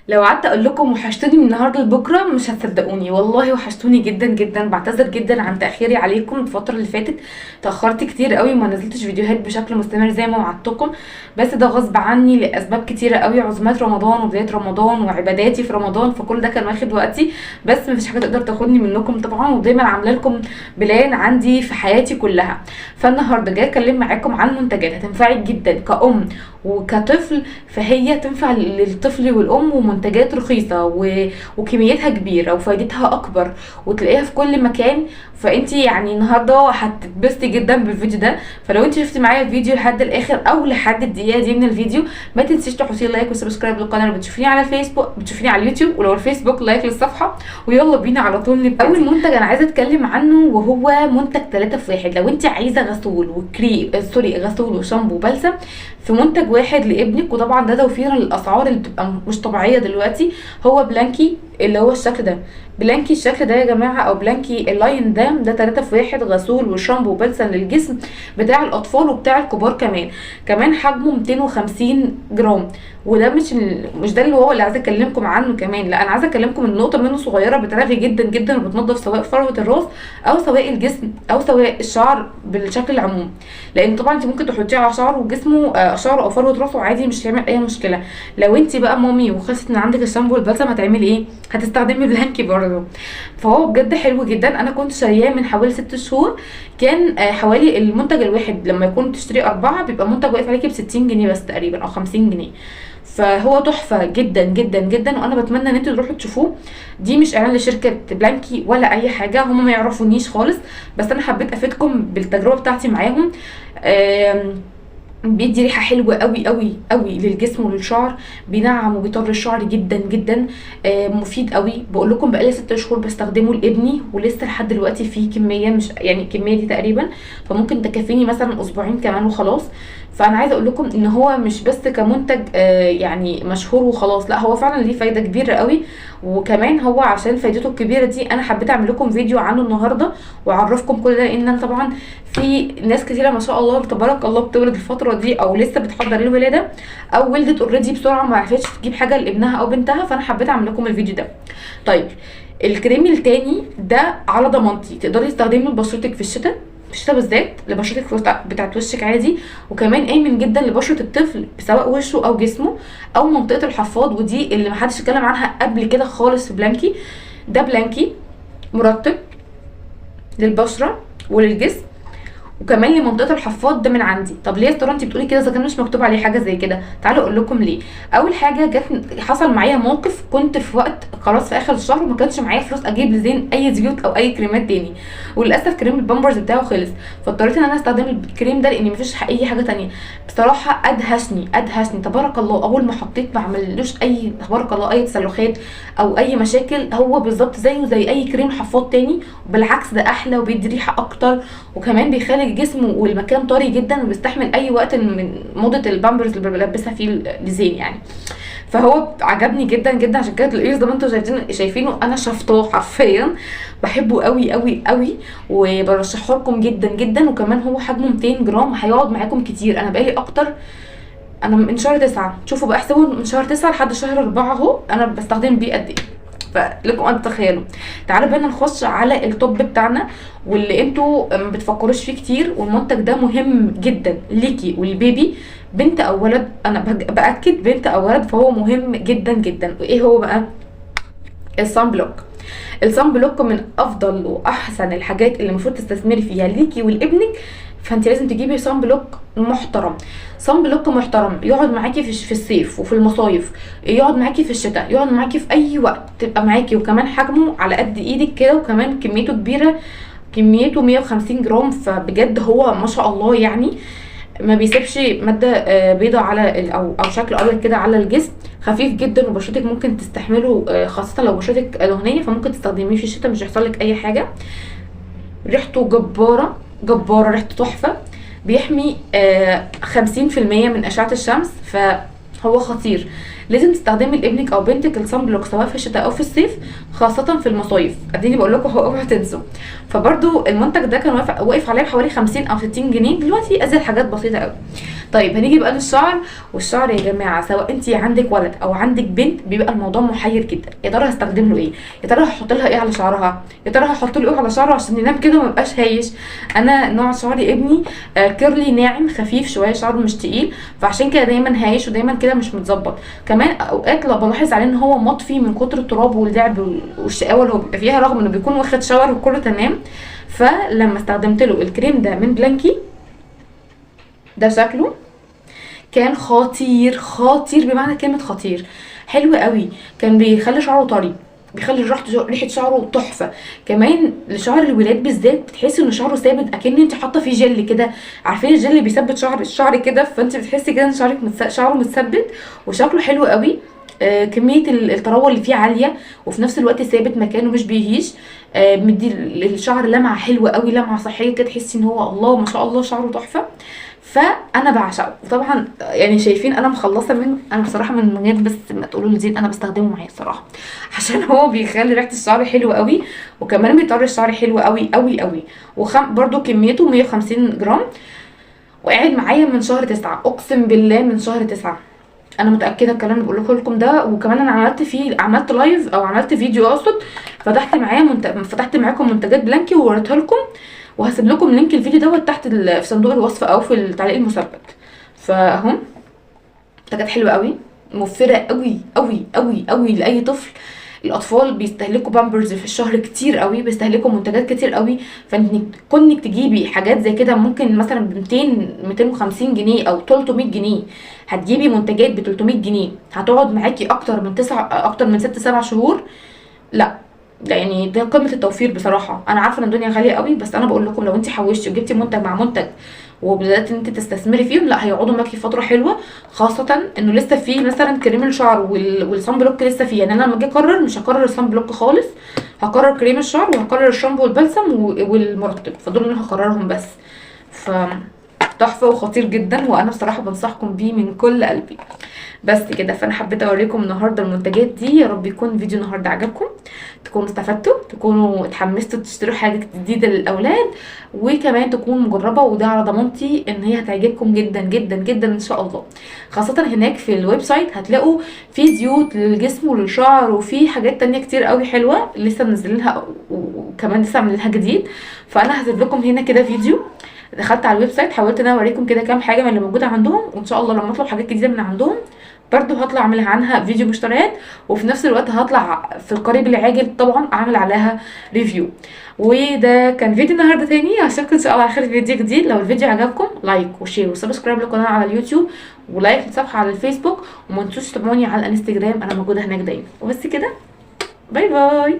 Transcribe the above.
لو قعدت اقول لكم وحشتوني من النهارده لبكره مش هتصدقوني، والله وحشتوني جدا جدا. بعتذر جدا عن تاخيري عليكم الفتره اللي فاتت، تاخرت كتير قوي وما نزلتش فيديوهات بشكل مستمر زي ما وعدتكم. بس ده غصب عني لاسباب كتيره قوي، عزومات رمضان وبدايه رمضان وعباداتي في رمضان، فكل ده كان واخد وقتي. بس مفيش حاجه تقدر تاخدني منكم طبعا، ودايما عامله لكم بلان عندي في حياتي كلها. فالنهارده جايه اتكلم معاكم عن منتجات هتنفعك جدا كأم وكطفل، فهي تنفع للطفل والام، ومنتجات رخيصه وكميتها كبيره وفايدتها اكبر وتلاقيها في كل مكان. فانتي يعني النهارده هتتبسطي جدا بالفيديو ده. فلو انت شفتي معايا الفيديو لحد الاخر او لحد الدقيقه دي من الفيديو، ما تنسيش تحطي لايك وسبسكرايب للقناه لو بتشوفيني على الفيسبوك، بتشوفيني على اليوتيوب، ولو الفيسبوك لايك للصفحه. ويلا بينا على طول نبتدي. اول منتج انا عايزه اتكلم عنه وهو منتج 3 في 1. لو انت عايزه غسول غسول وشامبو وبلسم في منتج واحد لابنك، وطبعا ده توفيرا للاسعار اللي بتبقى مش طبيعيه دلوقتي. هو بلانكي اللي هو الشكل ده، بلانكي الشكل ده يا جماعه، او بلانكي اللاين ده 3 في 1 غسول وشامبو وبلسم للجسم بتاع الاطفال وبتاع الكبار كمان حجمه 250 جرام. وده مش ده اللي هو اللي عايزه اكلمكم عنه كمان، لا انا عايزه اكلمكم ان نقطه منه صغيره بترغي جدا جدا وبتنضف سواء فروه الراس او سواء الجسم او سواء الشعر بالشكل العموم. لان طبعا انت ممكن تحطيه على شعره وجسمه، شعره او فروه راسه عادي، مش هيعمل اي مشكله. لو انت بقى مامي وخلصت ان عندك الشامبو والبلسم هتعملي ايه؟ هتستخدمي بلانكي برضه. فهو بجد حلو جدا. انا كنت شارياه من حوالي 6 شهور، كان حوالي المنتج الواحد لما يكون تشتري 4 بيبقى منتج واقف عليكي ب60 جنيه بس تقريبا او 50 جنيه. فهو تحفه جدا جدا جدا، وانا بتمنى ان انتوا تروحوا تشوفوه. دي مش اعلان لشركه بلانكي ولا اي حاجه، هم ما يعرفونيش خالص، بس انا حبيت افيدكم بالتجربه بتاعتي معاهم. بيدي ريحه حلوه قوي قوي قوي للجسم وللشعر، بينعم وبيطر الشعر جدا جدا. مفيد قوي. بقول لكم بقالي 6 شهور بستخدمه لابني، ولسه لحد دلوقتي فيه كميه، مش يعني الكميه دي تقريبا فممكن تكفيني مثلا اسبوعين كمان وخلاص. فانا عايزه اقول لكم ان هو مش بس كمنتج يعني مشهور وخلاص، لا هو فعلا ليه فايده كبيره قوي. وكمان هو عشان فايدته الكبيره دي انا حبيت اعمل لكم فيديو عنه النهارده واعرفكم كل ده، لان انا طبعا في ناس كتيره ما شاء الله تبارك الله بتولد الفتره دي او لسه بتحضر للولاده او ولدت اوريدي بسرعه ما عرفتش تجيب حاجه لابنها او بنتها، فانا حبيت اعمل لكم الفيديو ده. طيب الكريم التاني ده على ضمانتي، تقدري تستخدميه لبشرتك في الشتاء، في الشتاء بالذات لبشرتك بتاعت وشك عادي. وكمان امن جدا لبشره الطفل سواء وشه او جسمه او منطقه الحفاض، ودي اللي محدش اتكلم عنها قبل كده خالص في بلانكي. ده بلانكي مرطب للبشره وللجسم وكمان لمنطقه الحفاض ده من عندي. طب ليه يا ترى انت بتقولي كده اذا كان مش مكتوب عليه حاجه زي كده؟ تعالوا اقول لكم ليه. اول حاجه حصل معايا موقف، كنت في وقت خلاص في اخر الشهر وما كانش معايا فلوس اجيب لزين اي زيوت او اي كريمات تاني، وللاسف كريم البامبرز بتاعه خلص، فاضطريت ان انا استخدم الكريم ده لان مفيش اي حاجه تانية. بصراحه ادهشني تبارك الله. اول ما حطيت ما عملوش اي تبارك الله اي تسلخات او اي مشاكل، هو بالظبط زيه زي اي كريم حفاض تاني، وبالعكس ده احلى وبيدي ريحه اكتر، وكمان بيخلي الجسم والمكان طري جدا وبيستحمل اي وقت من موضه البامبرز اللي بلبسها فيه لزين يعني. فهو عجبني جدا جدا، عشان كده تلاقيه زي ما انتم شايفينه انا شفطاه حرفيا. بحبه قوي قوي قوي وبرشحه لكم جدا جدا. وكمان هو حجمه 200 جرام، هيقعد معاكم كتير. انا بقالي اكتر، انا من شهر 9، شوفوا بقى احسبوا من شهر 9 لحد شهر 4 اهو انا بستخدم بيه قد ايه، فلكم ان تتخيلوا. تعالوا بينا نخش على التوب بتاعنا واللي انتوا ما بتفكروش فيه كتير، والمنتج ده مهم جدا ليكي والبيبي بنت او ولد. انا باكد بنت او ولد، فهو مهم جدا جدا. وايه هو بقى؟ الصن بلوك. الصن بلوك من افضل واحسن الحاجات اللي المفروض تستثمري فيها ليكي ولابنك، فانت لازم تجيبي صن بلوك محترم. صن بلوك محترم يقعد معاكي في الصيف وفي المصايف، يقعد معاكي في الشتاء، يقعد معاكي في اي وقت تبقى معاكي. وكمان حجمه على قد ايدك كده، وكمان كميته كبيره، كميته 150 جرام، فبجد هو ما شاء الله يعني ما بيسيبش ماده بيضة على او شكل ابيض كده على الجسم. خفيف جدا وبشرتك ممكن تستحمله، خاصه لو بشرتك دهنيه فممكن تستخدميه في الشتاء مش هيحصل لك اي حاجه. ريحته جباره جباره، ريحته تحفه. بيحمي 50% من اشعه الشمس، فهو خطير. لازم تستخدمي لابنك او بنتك الصن بلوك سواء في الشتاء او في الصيف، خاصه في المصايف. اديني بقول لكم هو اوعوا تنسوا. فبرضو المنتج ده كان واقف عليه بحوالي 50 او 60 جنيه، دلوقتي ازيد حاجات بسيطه قوي. طيب هنيجي بقى للشعر. والشعر يا جماعه سواء انت عندك ولد او عندك بنت بيبقى الموضوع محير جدا، يا ترى هستخدم له ايه، يا ترى هحط لها ايه على شعرها، يا ترى هحط له ايه على شعره عشان ينام كده وما يبقاش هايش. انا نوع شعري ابني كيرلي ناعم خفيف شويه، شعره مش تقيل، فعشان كده دايما هايش ودايما كده مش متظبط. كمان اوقات لا بلاحظ عليه ان هو مطفي من كتر التراب واللعب والشقاوه اللي هو بيبقى فيها، رغم انه بيكون واخد شاور وكله تمام. فلما استخدمت له الكريم ده من بلانكي، ده شكله كان خطير، خطير بمعنى كلمه خطير، حلو قوي. كان بيخلي شعره طري، بيخلي ريحه شعره تحفه. كمان لشعر الولاد بالذات بتحسي ان شعره ثابت، اكن انت حاطه فيه جل كده، عارفين الجل اللي بيثبت الشعر كده، فانت بتحسي كده ان شعره متثبت وشكله حلو قوي. كميه الطراوه اللي فيه عاليه، وفي نفس الوقت ثابت مكانه مش بيهيش. مدي الشعر لمعه حلوه قوي، لمعه صحيه كده، تحسي ان هو الله ما شاء الله شعره تحفه. فانا بعشقه. طبعا يعني شايفين انا مخلصه منه، انا بصراحه من غير بس ما تقولوا لي زين انا بستخدمه معايا الصراحه عشان هو بيخلي ريحه الشعر حلوه قوي، وكمان بيطري الشعر حلو قوي قوي قوي. برضو كميته 150 جرام، وقاعد معايا من شهر 9، اقسم بالله من شهر 9. انا متاكده الكلام اللي بقوله لكم ده. وكمان انا عملت لايف او عملت فيديو اقصد، فتحت معاكم منتجات بلانكي ووريتها لكم، وهسيب لكم لينك الفيديو دوت تحت في صندوق الوصف او في التعليق المثبت. فاهو منتجات حلوه قوي، موفره قوي قوي قوي قوي لاي طفل. الاطفال بيستهلكوا بامبرز في الشهر كتير قوي، بيستهلكوا منتجات كتير قوي، فانك كونك تجيبي حاجات زي كده ممكن مثلا ب 250 جنيه او 300 جنيه، هتجيبي منتجات ب 300 جنيه هتقعد معاكي اكتر من 6 7 شهور. لا يعني ده قمه التوفير بصراحه. انا عارفه ان الدنيا غاليه قوي، بس انا بقول لكم لو انت حوشتي وجبتي منتج مع منتج وبدات انت تستثمري فيهم، لا هيقعدوا معاكي فتره حلوه. خاصه انه لسه في مثلا كريم الشعر والصن بلوك لسه فيه. يعني انا لما اجي اقرر مش هقرر الصن بلوك خالص، هقرر كريم الشعر وهقرر الشامبو والبلسم والمرطب، فدول اللي هقررهم بس. ف تحفه وخطير جدا، وانا بصراحه بنصحكم بيه من كل قلبي. بس كده، فانا حبيت اوريكم النهارده المنتجات دي. يا رب يكون فيديو النهارده عجبكم، تكونوا استفدتوا، تكونوا اتحمستوا تشتروا حاجه جديده للاولاد، وكمان تكون مجربه، وده على ضمانتي ان هي هتعجبكم جدا جدا جدا ان شاء الله. خاصه هناك في الويب سايت هتلاقوا في زيوت للجسم وللشعر، وفي حاجات تانية كتير قوي حلوه لسه منزلينها، وكمان لسه عاملينها جديد. فانا هسيب لكم هنا كده فيديو، دخلت على الويب سايت حاولت ان انا اوريكم كده كام حاجه من اللي موجوده عندهم، وان شاء الله لما اطلب حاجات جديده من عندهم برضو هطلع اعمل عنها فيديو مشتريات، وفي نفس الوقت هطلع في القريب العاجل طبعا اعمل عليها ريفيو. وده كان فيديو النهارده تاني، اشوفكم ان شاء الله على خير في فيديو جديد. لو الفيديو عجبكم لايك وشير وسبسكرايب للقناه على اليوتيوب، ولايك للصفحه على الفيسبوك، وما تنسوش تتابعوني على الانستجرام، انا موجوده هناك دايما. وبس كده، باي باي.